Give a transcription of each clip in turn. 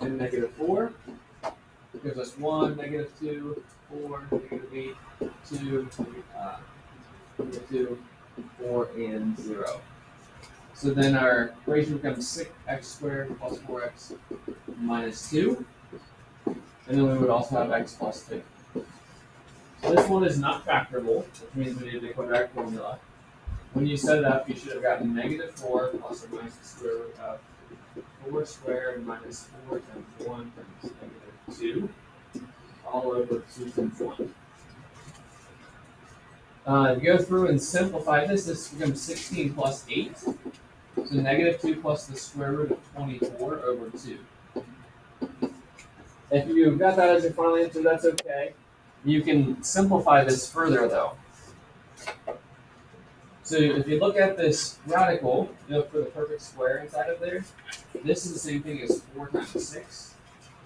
and negative 4 gives us 1, negative 2, 4, negative 8, 2, negative 2, 4, and 0. So then our equation becomes 6x squared plus 4x minus 2. And then we would also have x plus 2. So this one is not factorable, which means we need the quadratic formula. When you set it up, you should have gotten negative 4 plus or minus the square root of 4 squared minus 4 times 1 times negative 2, all over 2 times 1. Go through and simplify this. This becomes 16 plus 8. So negative 2 plus the square root of 24 over 2. If you got that as your final answer, that's okay. You can simplify this further, though. So if you look at this radical, you look for the perfect square inside of there. This is the same thing as 4 times 6,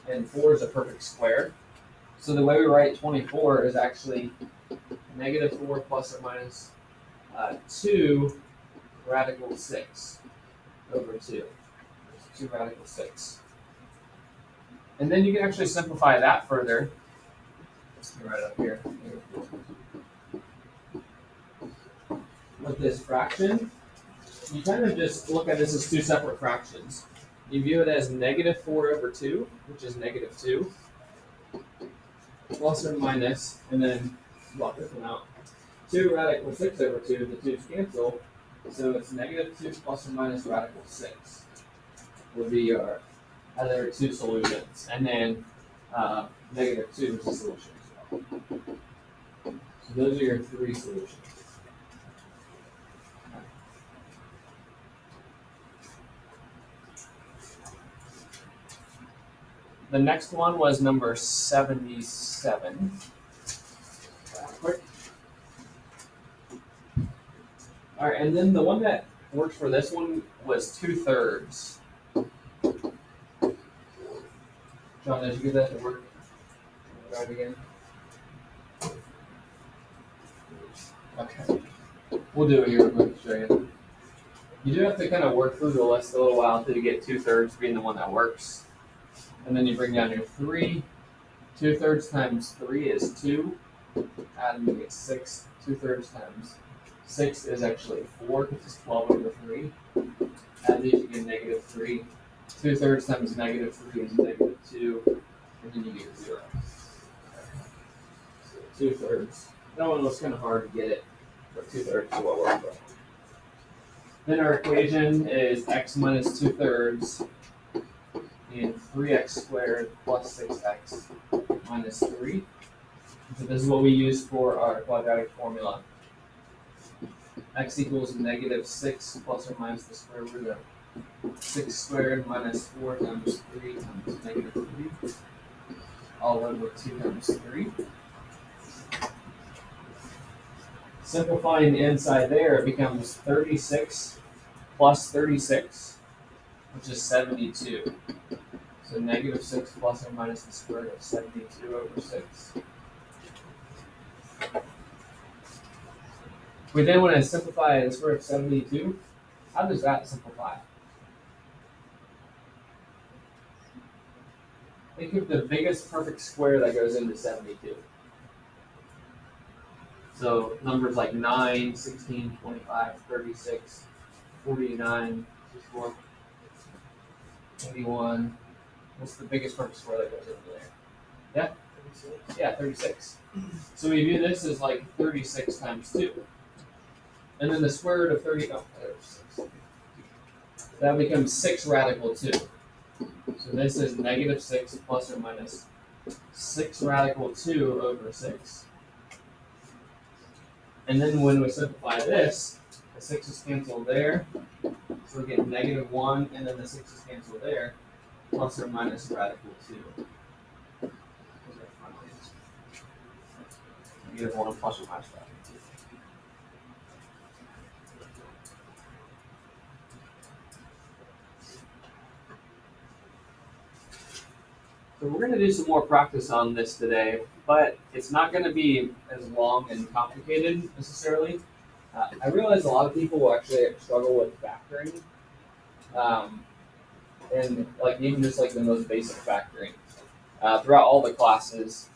and 4 is a perfect square. So the way we write 24 is actually negative 4 plus or minus 2 radical 6 over 2. 2 radical 6. And then you can actually simplify that further. Right up here. With this fraction, you kind of just look at this as 2 separate fractions. You view it as negative 4 over 2, which is negative 2, plus or minus, and then block this one out. 2 radical 6 over 2, the 2's cancel, so it's negative 2 plus or minus radical 6 would be our other 2 solutions. And then negative 2 is a solution as well. So those are your 3 solutions. The next one was number 77. Quick. All right, and then the one that worked for this one was 2/3. John, did you get that to work? Try it again. Okay. We'll do it here real quick to show you. You do have to kind of work through the list a little while until you get 2/3 being the one that works. And then you bring down your 3. 2/3 times 3 is 2. Add and you get 6. 2/3 times 6 is actually 4, which is 12 over 3. Add these, you get negative 3. 2/3 times negative 3 is negative 2. And then you get 0. So 2/3. That one was kind of hard to get it, but 2/3 is what we're from. Then our equation is x minus 2/3 and 3x squared plus 6x minus 3. So this is what we use for our quadratic formula. X equals negative 6 plus or minus the square root of 6 squared minus 4 times 3 times negative 3, all over 2 times 3. Simplifying the inside there, it becomes 36 plus 36, which is 72. So negative 6 plus or minus the square root of 72 over 6. We then want to simplify the square root of 72. How does that simplify? Think of the biggest perfect square that goes into 72. So numbers like 9, 16, 25, 36, 49, 64, 81. What's the biggest perfect square that goes into there? Yeah? 36. Yeah, 36. So we view this as like 36 times 2. And then the square root of 36. That becomes 6 radical 2. So this is negative 6 plus or minus 6 radical 2 over 6. And then when we simplify this, the 6 is canceled there. So we get negative 1, and then the 6 is canceled there, plus or minus radical 2. Negative 1 plus or minus radical 2. So we're going to do some more practice on this today, but it's not going to be as long and complicated necessarily. I realize a lot of people will actually struggle with factoring. and like even just like the most basic factoring throughout all the classes.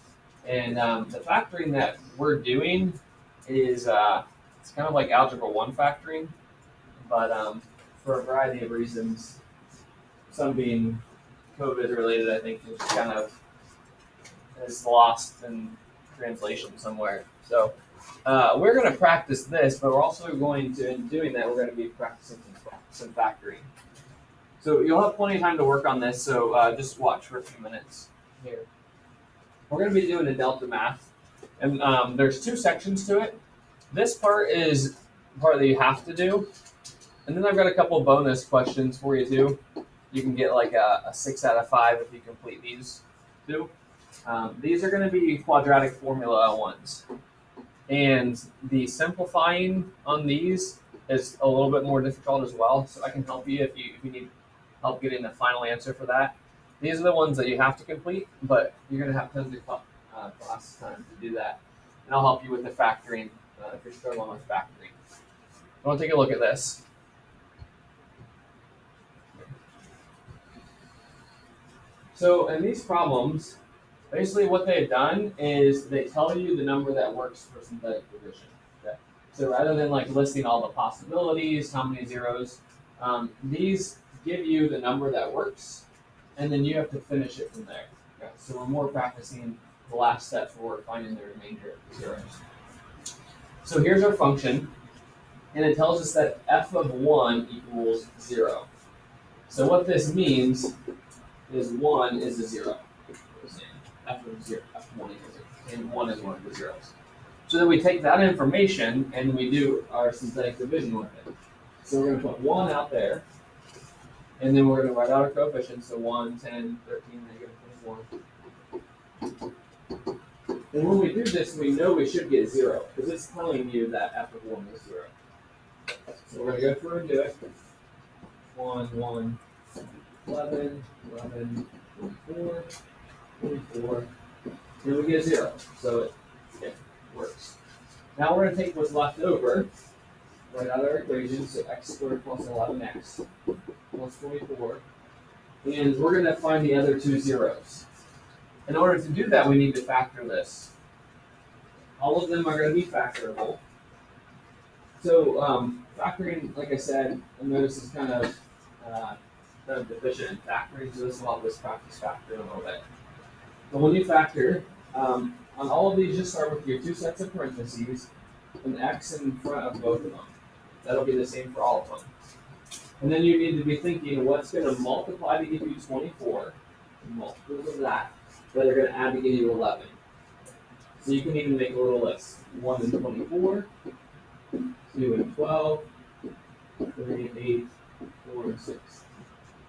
And the factoring that we're doing is it's kind of like Algebra 1 factoring, but for a variety of reasons, some being COVID related, I think, which kind of is lost in translation somewhere. So we're going to practice this, but we're also going to, in doing that, we're going to be practicing some factoring. So you'll have plenty of time to work on this, so just watch for a few minutes here. We're going to be doing a delta math, and there's two sections to it. This part is the part that you have to do, and then I've got a couple bonus questions for you too. You can get like a 6 out of 5 if you complete these two. These are going to be quadratic formula ones, and the simplifying on these is a little bit more difficult as well. So I can help you if you need help getting the final answer for that. These are the ones that you have to complete, but you're going to have tons of class time to do that. And I'll help you with the factoring if you're struggling with factoring. I want to take a look at this. So in these problems, basically what they've done is they tell you the number that works for synthetic division. Okay? So rather than like listing all the possibilities, how many zeros, these give you the number that works, and then you have to finish it from there. Okay? So we're more practicing the last steps where we're finding the remainder of the zeros. So here's our function, and it tells us that f of 1 equals 0. So what this means is 1 is a 0. F of 0, F1 equals 0, and 1 is one of the zeros. So then we take that information and we do our synthetic division with it. So we're going to put 1 out there, and then we're going to write out our coefficients, so 1, 10, 13, negative 21. And when we do this, we know we should get 0, because it's telling you that f of 1 is 0. So we're going to go through and do it. 1, 1, 11, 11, 24, 24, and we get 0. So it works. Now we're going to take what's left over, write out our equation, so x squared plus 11x plus 24, and we're going to find the other two zeros. In order to do that, we need to factor this. All of them are going to be factorable. So factoring, like I said, I notice is kind of deficient in factoring, so this will help us practice factoring a little bit. But when you factor, on all of these, just start with your two sets of parentheses, an x in front of both of them. That'll be the same for all of them. And then you need to be thinking what's going to multiply to give you 24, multiples of that are going to add to give you 11. So you can even make a little list. 1 and 24, 2 and 12, 3 and 8, 4 and 6.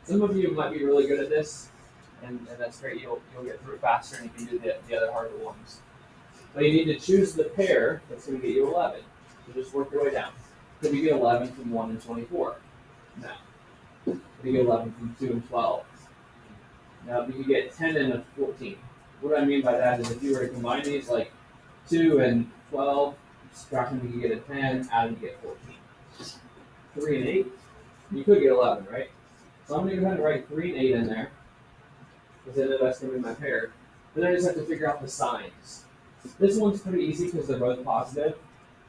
Some of you might be really good at this, and that's great. You'll get through it faster, and you can do the other harder ones. But you need to choose the pair that's going to get you 11. So just work your way down. Could you get 11 from 1 and 24? No. Could you get 11 from 2 and 12? Now, you could get 10 and a 14. What I mean by that is if you were to combine these, like 2 and 12, subtract them, you get a 10, add them, you get 14. 3 and 8, you could get 11, right? So I'm going to go ahead and write 3 and 8 in there, because then that's going to be my pair. Then I just have to figure out the signs. This one's pretty easy because they're both positive.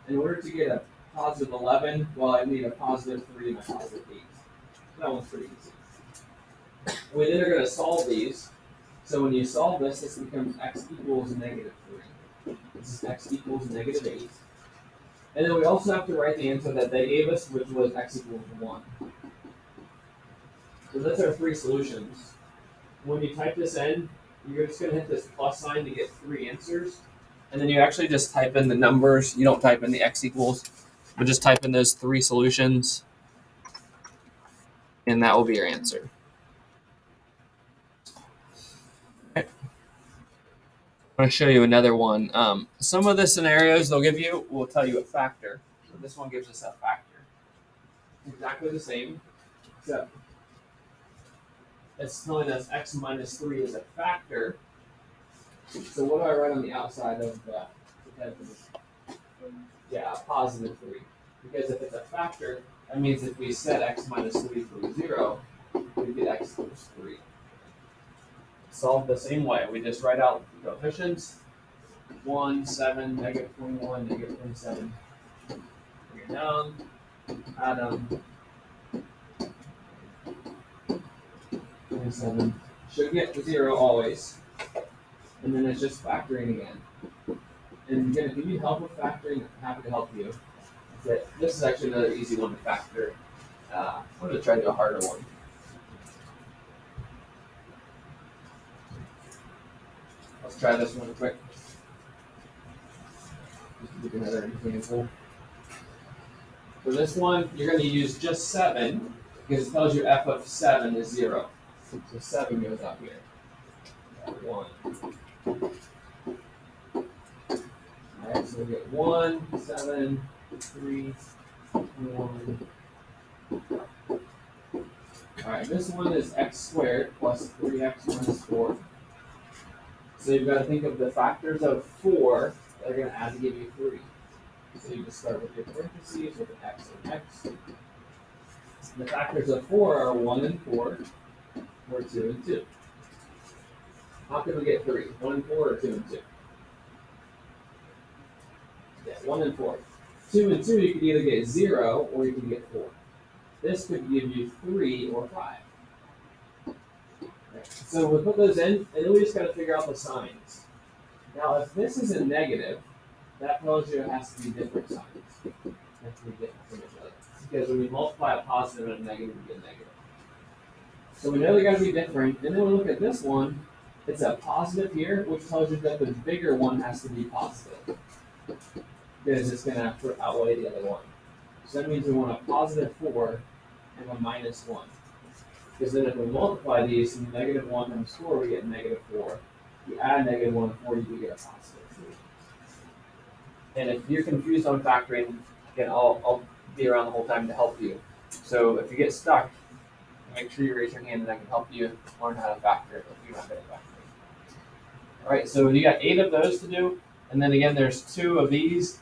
In order to get a positive 11, well, I need a positive 3 and a positive 8. That one's pretty easy. We then are going to solve these. So when you solve this, this becomes x equals negative 3. This is x equals negative 8. And then we also have to write the answer that they gave us, which was x equals 1. So that's our three solutions. When you type this in, you're just going to hit this plus sign to get 3 answers. And then you actually just type in the numbers. You don't type in the x equals, but just type in those 3 solutions, and that will be your answer. Okay. I'm going to show you another one. Some of the scenarios they'll give you will tell you a factor. So this one gives us a factor. Exactly the same, except it's telling us x minus 3 is a factor. So what do I write on the outside of that? Yeah, a positive 3. Because if it's a factor, that means if we set x minus 3 for 0, we get x equals 3. Solve the same way. We just write out the coefficients. 1, 7, negative 21, negative 27. Bring it down, add them. 27. Should get to 0 always. And then it's just factoring again. And again, if you need help with factoring, I'm happy to help you. This is actually another easy one to factor. I'm going to try to do a harder one. Let's try this one quick. Just to give you another example. For this one, you're going to use just 7 because it tells you f of 7 is 0. So 7 goes up here. 1. Alright, so we get 1, 7, 3, 1. Alright, this one is x squared plus 3x minus 4. So you've got to think of the factors of 4 that are going to add to give you 3. So you just start with your parentheses with an x and x. The factors of 4 are 1 and 4, or 2 and 2. How can we get 3? 1 and 4 or 2 and 2? Yeah, 1 and 4. 2 and 2 you can either get 0 or you can get 4. This could give you 3 or 5. Right. So we put those in, and then we just got to figure out the signs. Now, if this is a negative, that tells you it has to be different signs. It has to be different from each other. Because when we multiply a positive and a negative, we get negative. So we know they got to be different. And then we look at this one. It's a positive here, which tells you that the bigger one has to be positive. Because it's going to outweigh the other one. So that means we want a positive 4 and a minus 1. Because then if we multiply these, negative 1 times 4, we get negative 4. You add negative 1 and 4, you do get a positive 3. And if you're confused on factoring, again, I'll be around the whole time to help you. So if you get stuck, make sure you raise your hand and I can help you learn how to factor if you're not good at factoring. All right, so you got 8 of those to do. And then again, there's 2 of these.